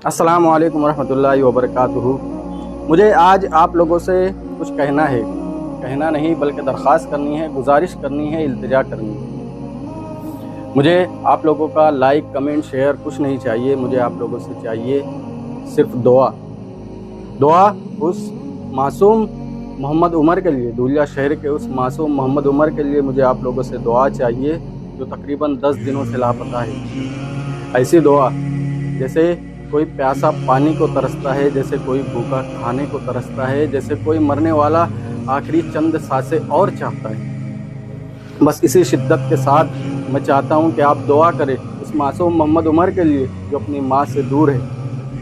السلام علیکم ورحمۃ اللہ وبرکاتہ۔ مجھے آج آپ لوگوں سے کچھ کہنا ہے، کہنا نہیں بلکہ درخواست کرنی ہے، گزارش کرنی ہے، التجا کرنی ہے۔ مجھے آپ لوگوں کا لائک، کمنٹ، شیئر کچھ نہیں چاہیے، مجھے آپ لوگوں سے چاہیے صرف دعا اس معصوم محمد عمر کے لیے، دھولیا شہر کے اس معصوم محمد عمر کے لیے مجھے آپ لوگوں سے دعا چاہیے جو تقریباً 10 دنوں سے لاپتہ ہے۔ ایسی دعا جیسے کوئی پیاسا پانی کو ترستا ہے، جیسے کوئی بھوکا کھانے کو ترستا ہے، جیسے کوئی مرنے والا آخری چند سانسیں اور چاہتا ہے۔ بس اسی شدت کے ساتھ میں چاہتا ہوں کہ آپ دعا کریں اس معصوم محمد عمر کے لیے جو اپنی ماں سے دور ہے۔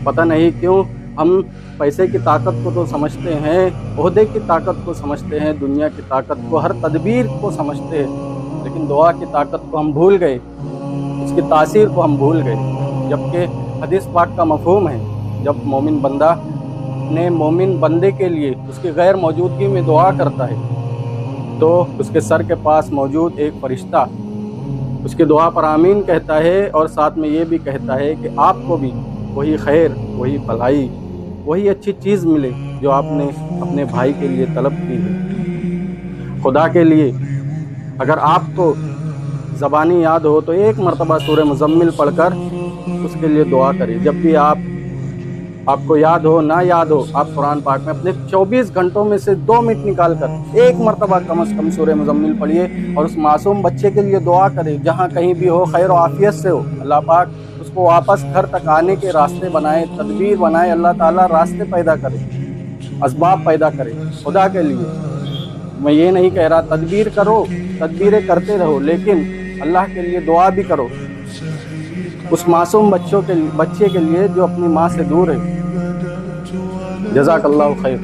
پتہ نہیں کیوں ہم پیسے کی طاقت کو تو سمجھتے ہیں، عہدے کی طاقت کو سمجھتے ہیں، دنیا کی طاقت کو، ہر تدبیر کو سمجھتے ہیں، لیکن دعا کی طاقت کو ہم بھول گئے، اس کی تاثیر کو ہم بھول گئے۔ جبکہ حدیث پاک کا مفہوم ہے، جب مومن بندہ اپنے مومن بندے کے لیے اس کی غیر موجودگی میں دعا کرتا ہے تو اس کے سر کے پاس موجود ایک فرشتہ اس کی دعا پر آمین کہتا ہے، اور ساتھ میں یہ بھی کہتا ہے کہ آپ کو بھی وہی خیر، وہی بھلائی، وہی اچھی چیز ملے جو آپ نے اپنے بھائی کے لیے طلب کی ہے۔ خدا کے لیے اگر آپ کو زبانی یاد ہو تو ایک مرتبہ سورہ مزمل پڑھ کر اس کے لیے دعا کریں۔ جب بھی آپ کو یاد ہو، نہ یاد ہو، آپ قرآن پاک میں اپنے 24 گھنٹوں میں سے 2 منٹ نکال کر ایک مرتبہ کم از کم سورہ مزمل پڑھیے اور اس معصوم بچے کے لیے دعا کریں، جہاں کہیں بھی ہو، خیر و عافیت سے ہو۔ اللہ پاک اس کو واپس گھر تک آنے کے راستے بنائے، تدبیر بنائے، اللہ تعالیٰ راستے پیدا کرے، اسباب پیدا کرے۔ خدا کے لیے میں یہ نہیں کہہ رہا تدبیر کرو، تدبیریں کرتے رہو، لیکن اللہ کے لیے دعا بھی کرو اس معصوم بچے کے لیے جو اپنی ماں سے دور ہے۔ جزاک اللہ خیر۔